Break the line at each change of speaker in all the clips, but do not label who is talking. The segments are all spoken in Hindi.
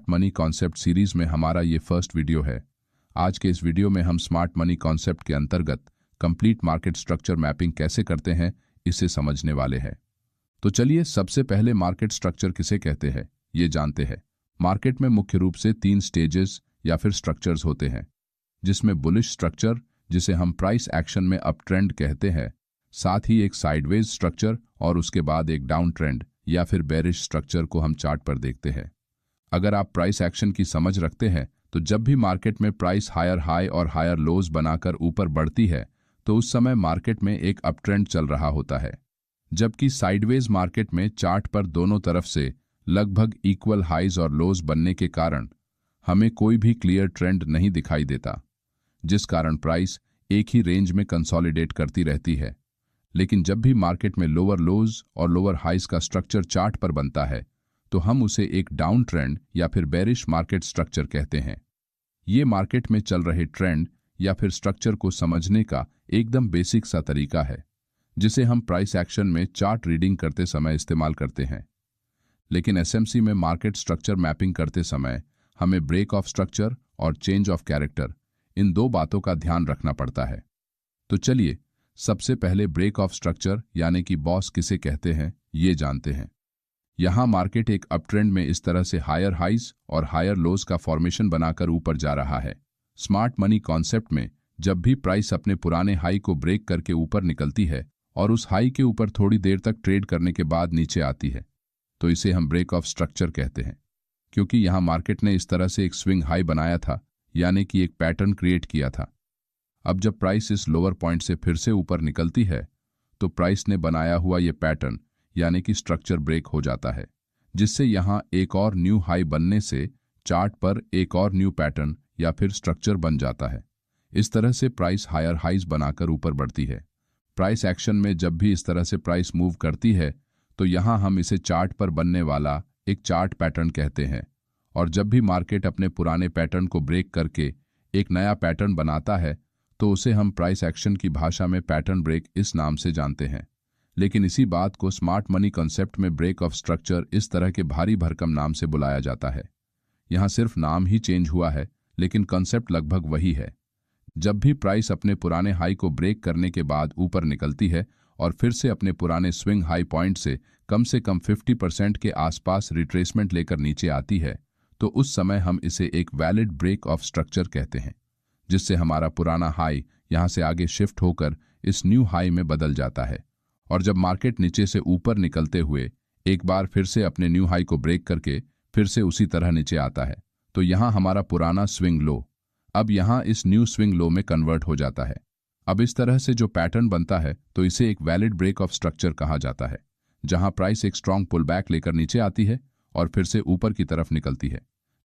मनी कॉन्सेप्ट सीरीज में हमारा ये फर्स्ट वीडियो है। आज के इस वीडियो में हम स्मार्ट मनी कॉन्सेप्ट के अंतर्गत कंप्लीट मार्केट स्ट्रक्चर मैपिंग कैसे करते हैं इसे समझने वाले हैं। तो चलिए सबसे पहले मार्केट स्ट्रक्चर किसे कहते हैं ये जानते हैं। मार्केट में मुख्य रूप से 3 स्टेजेस या फिर स्ट्रक्चर्स होते हैं, जिसमें बुलिश स्ट्रक्चर जिसे हम प्राइस एक्शन में अप ट्रेंड कहते हैं, साथ ही एक साइडवेज स्ट्रक्चर और उसके बाद एक डाउन ट्रेंड या फिर बेरिश स्ट्रक्चर को हम चार्ट पर देखते हैं। अगर आप प्राइस एक्शन की समझ रखते हैं तो जब भी मार्केट में प्राइस हायर हाई और हायर लोज बनाकर ऊपर बढ़ती है तो उस समय मार्केट में एक अप ट्रेंड चल रहा होता है, जबकि साइडवेज मार्केट में चार्ट पर दोनों तरफ से लगभग इक्वल हाइज और लोज बनने के कारण हमें कोई भी क्लियर ट्रेंड नहीं दिखाई देता, जिस कारण प्राइस एक ही रेंज में कंसोलिडेट करती रहती है। लेकिन जब भी मार्केट में लोअर लोज और लोअर हाइज का स्ट्रक्चर चार्ट पर बनता है तो हम उसे एक डाउन ट्रेंड या फिर बेरिश मार्केट स्ट्रक्चर कहते हैं। ये मार्केट में चल रहे ट्रेंड या फिर स्ट्रक्चर को समझने का एकदम बेसिक सा तरीका है, जिसे हम प्राइस एक्शन में चार्ट रीडिंग करते समय इस्तेमाल करते हैं। लेकिन एसएमसी में मार्केट स्ट्रक्चर मैपिंग करते समय हमें ब्रेक ऑफ स्ट्रक्चर और चेंज ऑफ कैरेक्टर, इन 2 बातों का ध्यान रखना पड़ता है। तो चलिए सबसे पहले ब्रेक ऑफ स्ट्रक्चर यानी कि बॉस किसे कहते हैं ये जानते हैं। यहां मार्केट एक अप ट्रेंड में इस तरह से हायर हाइज और हायर लोज का फॉर्मेशन बनाकर ऊपर जा रहा है। स्मार्ट मनी कॉन्सेप्ट में जब भी प्राइस अपने पुराने हाई को ब्रेक करके ऊपर निकलती है और उस हाई के ऊपर थोड़ी देर तक ट्रेड करने के बाद नीचे आती है तो इसे हम ब्रेक ऑफ स्ट्रक्चर कहते हैं, क्योंकि यहां मार्केट ने इस तरह से एक स्विंग हाई बनाया था, यानी कि एक पैटर्न क्रिएट किया था। अब जब प्राइस इस लोअर पॉइंट से फिर से ऊपर निकलती है तो प्राइस ने बनाया हुआ ये पैटर्न यानी कि स्ट्रक्चर ब्रेक हो जाता है, जिससे यहां एक और न्यू हाई बनने से चार्ट पर एक और न्यू पैटर्न या फिर स्ट्रक्चर बन जाता है। इस तरह से प्राइस हायर हाइज बनाकर ऊपर बढ़ती है। प्राइस एक्शन में जब भी इस तरह से प्राइस मूव करती है तो यहां हम इसे चार्ट पर बनने वाला एक चार्ट पैटर्न कहते हैं, और जब भी मार्केट अपने पुराने पैटर्न को ब्रेक करके एक नया पैटर्न बनाता है तो उसे हम प्राइस एक्शन की भाषा में पैटर्न ब्रेक इस नाम से जानते हैं। लेकिन इसी बात को स्मार्ट मनी कॉन्सेप्ट में ब्रेक ऑफ स्ट्रक्चर इस तरह के भारी भरकम नाम से बुलाया जाता है। यहां सिर्फ नाम ही चेंज हुआ है, लेकिन कॉन्सेप्ट लगभग वही है। जब भी प्राइस अपने पुराने हाई को ब्रेक करने के बाद ऊपर निकलती है और फिर से अपने पुराने स्विंग हाई पॉइंट से कम 50% के आसपास रिट्रेसमेंट लेकर नीचे आती है तो उस समय हम इसे एक वैलिड ब्रेक ऑफ स्ट्रक्चर कहते हैं, जिससे हमारा पुराना हाई यहां से आगे शिफ्ट होकर इस न्यू हाई में बदल जाता है। और जब मार्केट नीचे से ऊपर निकलते हुए एक बार फिर से अपने न्यू हाई को ब्रेक करके फिर से उसी तरह नीचे आता है तो यहां हमारा पुराना स्विंग लो अब यहां इस न्यू स्विंग लो में कन्वर्ट हो जाता है। अब इस तरह से जो पैटर्न बनता है तो इसे एक वैलिड ब्रेक ऑफ स्ट्रक्चर कहा जाता है, जहां प्राइस एक स्ट्रांग पुल बैक लेकर नीचे आती है और फिर से ऊपर की तरफ निकलती है।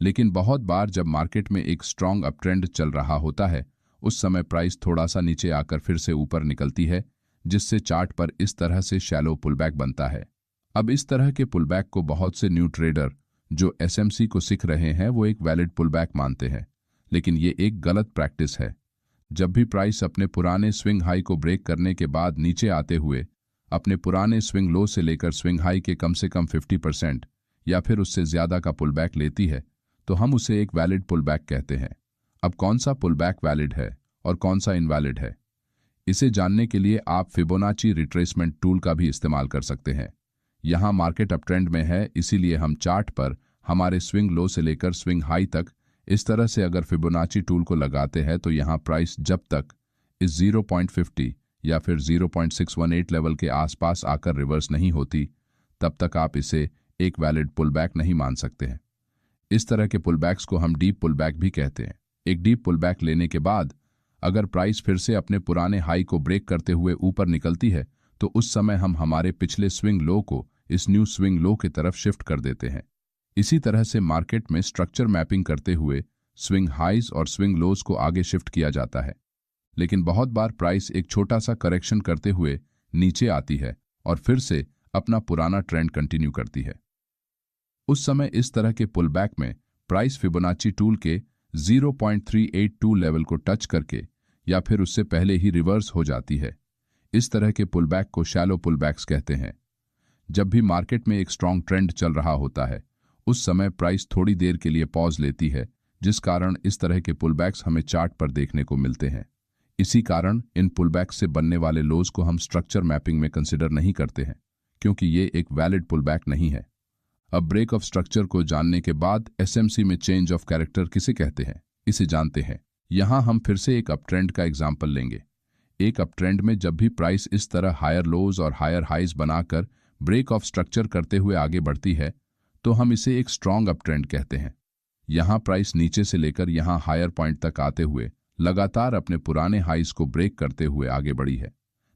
लेकिन बहुत बार जब मार्केट में एक स्ट्रांग अप ट्रेंड चल रहा होता है उस समय प्राइस थोड़ा सा नीचे आकर फिर से ऊपर निकलती है, जिससे चार्ट पर इस तरह से शैलो पुलबैक बनता है। अब इस तरह के पुलबैक को बहुत से न्यू ट्रेडर जो एसएमसी को सीख रहे हैं वो एक वैलिड पुलबैक मानते हैं, लेकिन ये एक गलत प्रैक्टिस है। जब भी प्राइस अपने पुराने स्विंग हाई को ब्रेक करने के बाद नीचे आते हुए अपने पुराने स्विंग लो से लेकर स्विंग हाई के कम से कम 50% या फिर उससे ज्यादा का पुलबैक लेती है तो हम उसे एक वैलिड पुलबैक कहते हैं। अब कौन सा पुलबैक वैलिड है और कौन सा इनवैलिड है, इसे जानने के लिए आप फिबोनाची रिट्रेसमेंट टूल का भी इस्तेमाल कर सकते हैं। यहां मार्केट अप ट्रेंड में है, इसीलिए हम चार्ट पर हमारे स्विंग लो से लेकर स्विंग हाई तक इस तरह से अगर फिबोनाची टूल को लगाते हैं तो यहां प्राइस जब तक इस 0.50 या फिर 0.618 लेवल के आसपास आकर रिवर्स नहीं होती तब तक आप इसे एक वैलिड पुलबैक नहीं मान सकते हैं। इस तरह के पुलबैक्स को हम डीप पुलबैक भी कहते हैं। एक डीप पुलबैक लेने के बाद अगर प्राइस फिर से अपने पुराने हाई को ब्रेक करते हुए ऊपर निकलती है तो उस समय हम हमारे पिछले स्विंग लो को इस न्यू स्विंग लो की तरफ शिफ्ट कर देते हैं। इसी तरह से मार्केट में स्ट्रक्चर मैपिंग करते हुए स्विंग हाइज और स्विंग लोज को आगे शिफ्ट किया जाता है, लेकिन बहुत बार प्राइस एक छोटा सा करेक्शन करते हुए नीचे आती है और फिर से अपना पुराना ट्रेंड कंटिन्यू करती है। उस समय इस तरह के पुलबैक में प्राइस फिबोनाची टूल के 0.382 लेवल को टच करके या फिर उससे पहले ही रिवर्स हो जाती है। इस तरह के पुलबैक को शैलो पुलबैक्स कहते हैं। जब भी मार्केट में एक स्ट्रांग ट्रेंड चल रहा होता है उस समय प्राइस थोड़ी देर के लिए पॉज लेती है, जिस कारण इस तरह के पुलबैक्स हमें चार्ट पर देखने को मिलते हैं। इसी कारण इन पुलबैक्स से बनने वाले लोज को हम स्ट्रक्चर मैपिंग में कंसिडर नहीं करते हैं, क्योंकि ये एक वैलिड पुलबैक नहीं है। अब ब्रेक ऑफ स्ट्रक्चर को जानने के बाद एसएमसी में चेंज ऑफ कैरेक्टर किसे कहते हैं, इसे जानते हैं। यहां हम फिर से एक अपट्रेंड का एग्जाम्पल लेंगे। एक अपट्रेंड में जब भी प्राइस इस तरह हायर लोज और हायर हाइज बनाकर ब्रेक ऑफ स्ट्रक्चर करते हुए आगे बढ़ती है, तो हम इसे एक स्ट्रॉन्ग अपट्रेंड कहते हैं। यहां प्राइस नीचे से लेकर यहां हायर पॉइंट तक आते हुए लगातार अपने पुराने हाइज को ब्रेक करते हुए आगे बढ़ी है,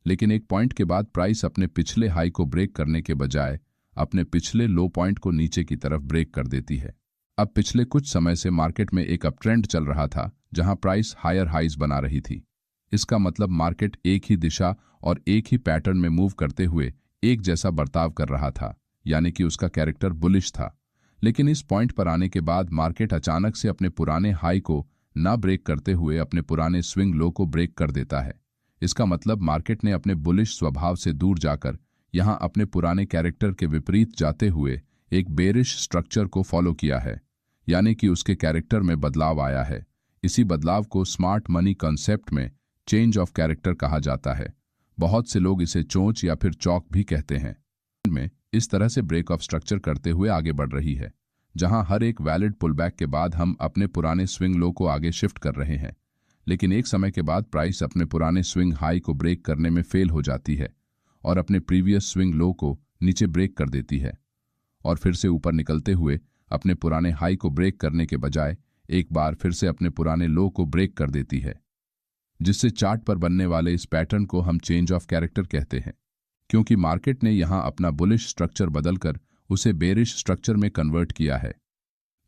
लेकिन एक पॉइंट के बाद प्राइस अपने पिछले हाई को ब्रेक करने के बजाय अपने पिछले लो पॉइंट को नीचे की तरफ ब्रेक कर देती है। अब पिछले कुछ समय से मार्केट में एक अपट्रेंड चल रहा था, जहां प्राइस हायर हाइज बना रही थी। इसका मतलब मार्केट एक ही दिशा और एक ही पैटर्न में मूव करते हुए एक जैसा बर्ताव कर रहा था, यानी कि उसका कैरेक्टर बुलिश था। लेकिन इस पॉइंट पर आने के बाद मार्केट अचानक से अपने पुराने हाई को ना ब्रेक करते हुए अपने पुराने स्विंग लो को ब्रेक कर देता है। इसका मतलब मार्केट ने अपने बुलिश स्वभाव से दूर जाकर यहां अपने पुराने कैरेक्टर के विपरीत जाते हुए एक बेरिश स्ट्रक्चर को फॉलो किया है, यानी कि उसके कैरेक्टर में बदलाव आया है। इसी बदलाव को स्मार्ट मनी कॉन्सेप्ट में चेंज ऑफ कैरेक्टर कहा जाता है। बहुत से लोग इसे चोंच या फिर चौक भी कहते हैं। में इस तरह से ब्रेक ऑफ स्ट्रक्चर करते हुए आगे बढ़ रही है, जहां हर एक वैलिड पुलबैक के बाद हम अपने पुराने स्विंग लो को आगे शिफ्ट कर रहे हैं। लेकिन एक समय के बाद प्राइस अपने पुराने स्विंग हाई को ब्रेक करने में फेल हो जाती है और अपने प्रीवियस स्विंग लो को नीचे ब्रेक कर देती है, और फिर से ऊपर निकलते हुए अपने पुराने हाई को ब्रेक करने के बजाय एक बार फिर से अपने पुराने लो को ब्रेक कर देती है, जिससे चार्ट पर बनने वाले इस पैटर्न को हम चेंज ऑफ कैरेक्टर कहते हैं। क्योंकि मार्केट ने यहां अपना बुलिश स्ट्रक्चर बदलकर उसे बेरिश स्ट्रक्चर में कन्वर्ट किया है।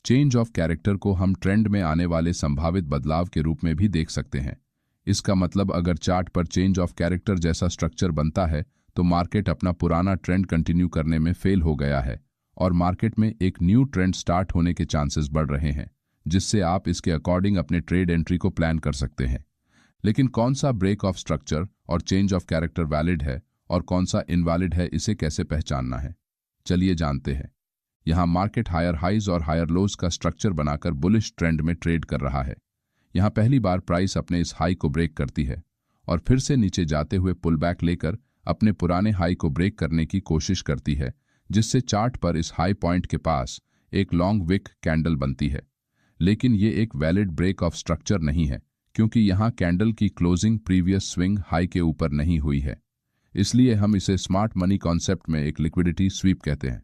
चेंज ऑफ कैरेक्टर को हम ट्रेंड में आने वाले संभावित बदलाव के रूप में भी देख सकते हैं। इसका मतलब अगर चार्ट पर चेंज ऑफ कैरेक्टर जैसा स्ट्रक्चर बनता है तो मार्केट अपना पुराना ट्रेंड कंटिन्यू करने में फेल हो गया है और मार्केट में एक न्यू ट्रेंड स्टार्ट होने के चांसेस बढ़ रहे हैं, जिससे आप इसके अकॉर्डिंग अपने ट्रेड एंट्री को प्लान कर सकते हैं। लेकिन कौन सा ब्रेक ऑफ स्ट्रक्चर और चेंज ऑफ कैरेक्टर वैलिड है और कौन सा इनवैलिड है, इसे कैसे पहचानना है, चलिए जानते हैं। यहां मार्केट हायर हाइज और हायर लोज का स्ट्रक्चर बनाकर बुलिश ट्रेंड में ट्रेड कर रहा है। यहां पहली बार प्राइस अपने इस हाई को ब्रेक करती है और फिर से नीचे जाते हुए पुल बैक लेकर अपने पुराने हाई को ब्रेक करने की कोशिश करती है, जिससे चार्ट पर इस हाई पॉइंट के पास एक लॉन्ग विक कैंडल बनती है। लेकिन ये एक वैलिड ब्रेक ऑफ स्ट्रक्चर नहीं है, क्योंकि यहां कैंडल की क्लोजिंग प्रीवियस स्विंग हाई के ऊपर नहीं हुई है। इसलिए हम इसे स्मार्ट मनी कॉन्सेप्ट में एक लिक्विडिटी स्वीप कहते हैं,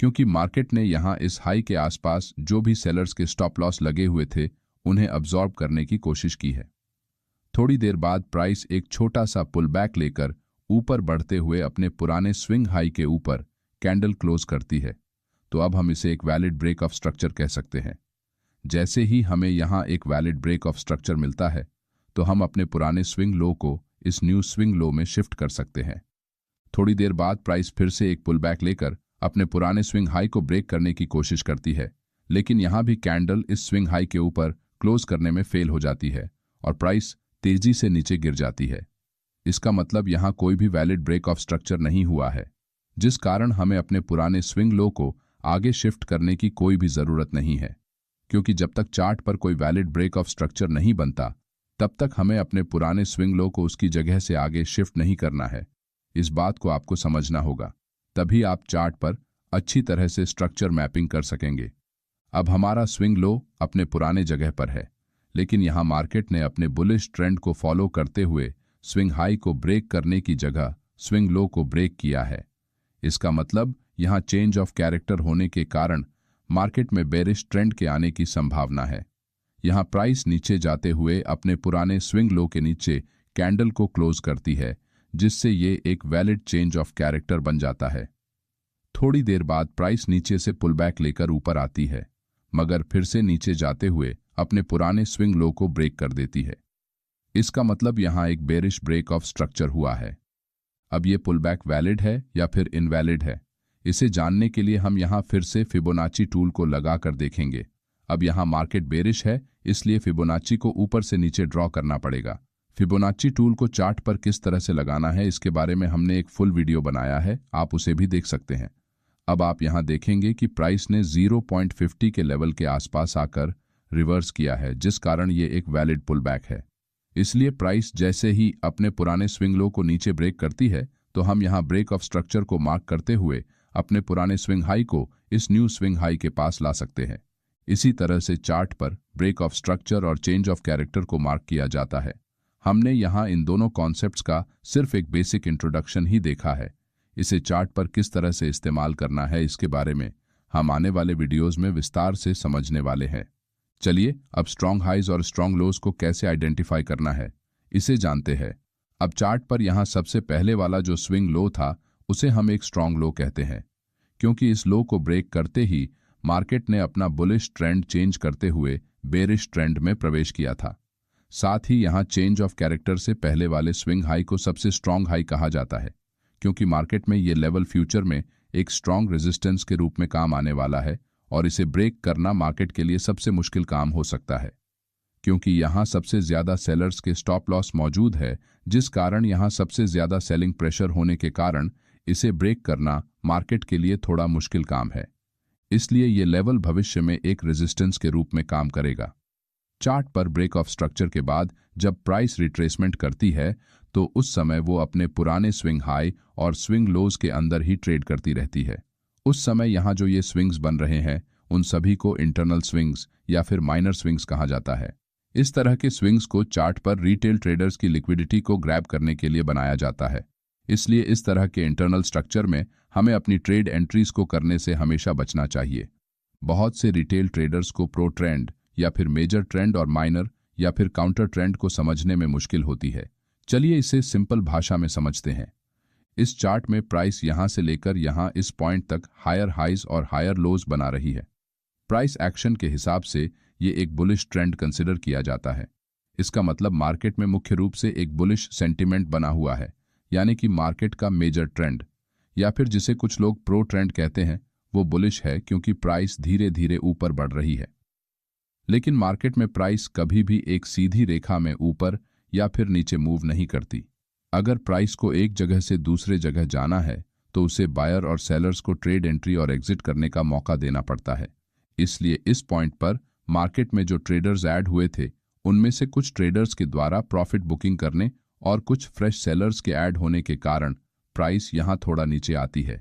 क्योंकि मार्केट ने यहां इस हाई के आसपास जो भी सेलर्स के स्टॉप लॉस लगे हुए थे उन्हें अब्जॉर्ब करने की कोशिश की है। थोड़ी देर बाद प्राइस एक छोटा सा पुल बैक लेकर ऊपर बढ़ते हुए अपने पुराने स्विंग हाई के ऊपर कैंडल क्लोज करती है, तो अब हम इसे एक वैलिड ब्रेक ऑफ स्ट्रक्चर कह सकते हैं। जैसे ही हमें यहां एक वैलिड ब्रेक ऑफ स्ट्रक्चर मिलता है तो हम अपने पुराने स्विंग लो को इस न्यू स्विंग लो में शिफ्ट कर सकते हैं। थोड़ी देर बाद प्राइस फिर से एक पुल बैक लेकर अपने पुराने स्विंग हाई को ब्रेक करने की कोशिश करती है, लेकिन यहां भी कैंडल इस स्विंग हाई के ऊपर क्लोज करने में फेल हो जाती है और प्राइस तेजी से नीचे गिर जाती है। इसका मतलब यहां कोई भी वैलिड ब्रेक ऑफ स्ट्रक्चर नहीं हुआ है, जिस कारण हमें अपने पुराने स्विंग लो को आगे शिफ्ट करने की कोई भी जरूरत नहीं है। क्योंकि जब तक चार्ट पर कोई वैलिड ब्रेक ऑफ स्ट्रक्चर नहीं बनता तब तक हमें अपने पुराने स्विंग लो को उसकी जगह से आगे शिफ्ट नहीं करना है। इस बात को आपको समझना होगा, तभी आप चार्ट पर अच्छी तरह से स्ट्रक्चर मैपिंग कर सकेंगे। अब हमारा स्विंग लो अपने पुराने जगह पर है, लेकिन यहां मार्केट ने अपने बुलिश ट्रेंड को फॉलो करते हुए स्विंग हाई को ब्रेक करने की जगह स्विंग लो को ब्रेक किया है। इसका मतलब यहां चेंज ऑफ कैरेक्टर होने के कारण मार्केट में बेरिश ट्रेंड के आने की संभावना है। यहां प्राइस नीचे जाते हुए अपने पुराने स्विंग लो के नीचे कैंडल को क्लोज करती है, जिससे ये एक वैलिड चेंज ऑफ कैरेक्टर बन जाता है। थोड़ी देर बाद प्राइस नीचे से पुल बैक लेकर ऊपर आती है, मगर फिर से नीचे जाते हुए अपने पुराने स्विंग लो को ब्रेक कर देती है। इसका मतलब यहां एक बेरिश ब्रेक ऑफ स्ट्रक्चर हुआ है। अब ये पुल बैक वैलिड है या फिर इनवैलिड है, इसे जानने के लिए हम यहां फिर से फिबोनाची टूल को लगाकर देखेंगे। अब यहां मार्केट बेरिश है, इसलिए फिबोनाची को ऊपर से नीचे ड्रॉ करना पड़ेगा। फिबोनाची टूल को चार्ट पर किस तरह से लगाना है इसके बारे में हमने एक फुल वीडियो बनाया है, आप उसे भी देख सकते हैं। अब आप यहां देखेंगे कि प्राइस ने 0.50 के लेवल के आसपास आकर रिवर्स किया है, जिस कारण ये एक वैलिड पुलबैक है। इसलिए प्राइस जैसे ही अपने पुराने स्विंग लो को नीचे ब्रेक करती है तो हम यहां ब्रेक ऑफ स्ट्रक्चर को मार्क करते हुए अपने पुराने स्विंग हाई को इस न्यू स्विंग हाई के पास ला सकते हैं। इसी तरह से चार्ट पर ब्रेक ऑफ स्ट्रक्चर और चेंज ऑफ कैरेक्टर को मार्क किया जाता है। हमने यहां इन दोनों कॉन्सेप्ट्स का सिर्फ एक बेसिक इंट्रोडक्शन ही देखा है। इसे चार्ट पर किस तरह से इस्तेमाल करना है इसके बारे में हम आने वाले वीडियोस में विस्तार से समझने वाले हैं। चलिए अब स्ट्रॉन्ग हाइज और स्ट्रॉन्ग लोज को कैसे आइडेंटिफाई करना है इसे जानते हैं। अब चार्ट पर यहां सबसे पहले वाला जो स्विंग लो था उसे हम एक स्ट्रॉन्ग लो कहते हैं, क्योंकि इस लो को ब्रेक करते ही मार्केट ने अपना बुलिश ट्रेंड चेंज करते हुए बेरिश ट्रेंड में प्रवेश किया था। साथ ही यहां चेंज ऑफ कैरेक्टर से पहले वाले स्विंग हाई को सबसे स्ट्रॉन्ग हाई कहा जाता है, क्योंकि मार्केट में ये लेवल फ्यूचर में एक स्ट्रॉन्ग रेजिस्टेंस के रूप में काम आने वाला है और इसे ब्रेक करना मार्केट के लिए सबसे मुश्किल काम हो सकता है, क्योंकि यहां सबसे ज्यादा सेलर्स के स्टॉप लॉस मौजूद है, जिस कारण यहां सबसे ज्यादा सेलिंग प्रेशर होने के कारण इसे ब्रेक करना मार्केट के लिए थोड़ा मुश्किल काम है। इसलिए ये लेवल भविष्य में एक रेजिस्टेंस के रूप में काम करेगा। चार्ट पर ब्रेक ऑफ स्ट्रक्चर के बाद जब प्राइस रिट्रेसमेंट करती है तो उस समय वो अपने पुराने स्विंग हाई और स्विंग लोज के अंदर ही ट्रेड करती रहती है। उस समय यहां जो ये स्विंग्स बन रहे हैं उन सभी को इंटरनल स्विंग्स या फिर माइनर स्विंग्स कहा जाता है। इस तरह के स्विंग्स को चार्ट पर रिटेल ट्रेडर्स की लिक्विडिटी को ग्रैब करने के लिए बनाया जाता है। इसलिए इस तरह के इंटरनल स्ट्रक्चर में हमें अपनी ट्रेड एंट्रीज को करने से हमेशा बचना चाहिए। बहुत से रिटेल ट्रेडर्स को प्रो ट्रेंड या फिर मेजर ट्रेंड और माइनर या फिर काउंटर ट्रेंड को समझने में मुश्किल होती है। चलिए इसे सिंपल भाषा में समझते हैं। इस चार्ट में प्राइस यहां से लेकर यहां इस पॉइंट तक हायर हाइज और हायर लोज बना रही है। प्राइस एक्शन के हिसाब से ये एक बुलिश ट्रेंड कंसिडर किया जाता है। इसका मतलब मार्केट में मुख्य रूप से एक बुलिश सेंटिमेंट बना हुआ है, यानी कि मार्केट का मेजर ट्रेंड या फिर जिसे कुछ लोग प्रो ट्रेंड कहते हैं वो बुलिश है, क्योंकि प्राइस धीरे धीरे ऊपर बढ़ रही है। लेकिन मार्केट में प्राइस कभी भी एक सीधी रेखा में ऊपर या फिर नीचे मूव नहीं करती। अगर प्राइस को एक जगह से दूसरे जगह जाना है तो उसे बायर और सेलर्स को ट्रेड एंट्री और एग्जिट करने का मौका देना पड़ता है। इसलिए इस पॉइंट पर मार्केट में जो ट्रेडर्स ऐड हुए थे उनमें से कुछ ट्रेडर्स के द्वारा प्रॉफिट बुकिंग करने और कुछ फ्रेश सेलर्स के ऐड होने के कारण प्राइस यहां थोड़ा नीचे आती है,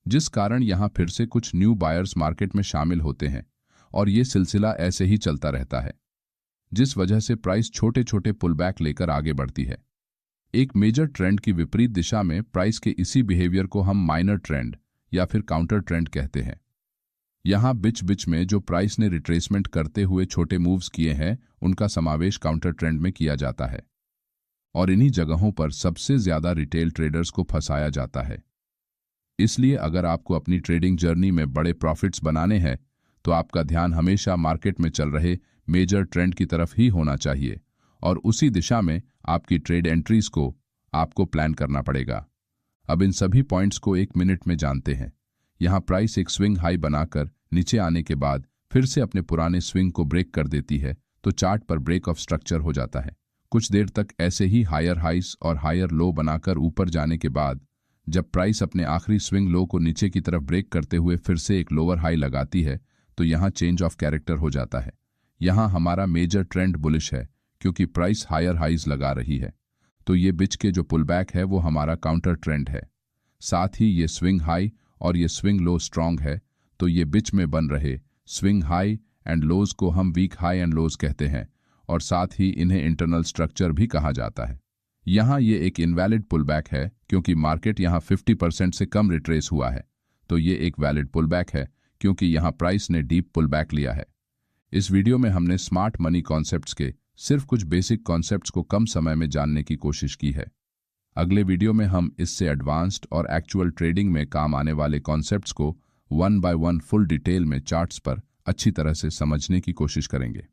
जिस कारण यहां फिर से कुछ न्यू बायर्स मार्केट में शामिल होते हैं और ये सिलसिला ऐसे ही चलता रहता है, जिस वजह से प्राइस छोटे छोटे पुलबैक लेकर आगे बढ़ती है। एक मेजर ट्रेंड की विपरीत दिशा में प्राइस के इसी बिहेवियर को हम माइनर ट्रेंड या फिर काउंटर ट्रेंड कहते हैं। यहां बीच बीच में जो प्राइस ने रिट्रेसमेंट करते हुए छोटे मूव्स किए हैं उनका समावेश काउंटर ट्रेंड में किया जाता है और इन्हीं जगहों पर सबसे ज्यादा रिटेल ट्रेडर्स को फंसाया जाता है। इसलिए अगर आपको अपनी ट्रेडिंग जर्नी में बड़े प्रॉफिट्स बनाने हैं तो आपका ध्यान हमेशा मार्केट में चल रहे मेजर ट्रेंड की तरफ ही होना चाहिए और उसी दिशा में आपकी ट्रेड एंट्रीज को आपको प्लान करना पड़ेगा। अब इन सभी पॉइंट्स को एक मिनट में जानते हैं। यहां प्राइस एक स्विंग हाई बनाकर नीचे आने के बाद फिर से अपने पुराने स्विंग को ब्रेक कर देती है तो चार्ट पर ब्रेक ऑफ स्ट्रक्चर हो जाता है। कुछ देर तक ऐसे ही हायर हाइस और हायर लो बनाकर ऊपर जाने के बाद जब प्राइस अपने आखिरी स्विंग लो को नीचे की तरफ ब्रेक करते हुए फिर से एक लोअर हाई लगाती है तो यहां चेंज ऑफ कैरेक्टर हो जाता है। यहां हमारा मेजर ट्रेंड बुलिश है क्योंकि प्राइस हायर हाइज लगा रही है, तो ये बीच के जो पुलबैक है वो हमारा काउंटर ट्रेंड है। साथ ही ये स्विंग हाई और ये स्विंग लो स्ट्रांग है, तो ये बीच में बन रहे स्विंग हाई एंड लोज को हम वीक हाई एंड लोज कहते हैं और साथ ही इन्हें इंटरनल स्ट्रक्चर भी कहा जाता है। यहाँ ये एक इनवैलिड पुलबैक है क्योंकि मार्केट यहाँ 50% से कम रिट्रेस हुआ है, तो ये एक वैलिड पुलबैक है क्योंकि यहाँ प्राइस ने डीप पुलबैक लिया है। इस वीडियो में हमने स्मार्ट मनी कॉन्सेप्ट्स के सिर्फ कुछ बेसिक कॉन्सेप्ट्स को कम समय में जानने की कोशिश की है। अगले वीडियो में हम इससे एडवांस्ड और एक्चुअल ट्रेडिंग में काम आने वाले कॉन्सेप्ट्स को 1 by 1 फुल डिटेल में चार्ट्स पर अच्छी तरह से समझने की कोशिश करेंगे।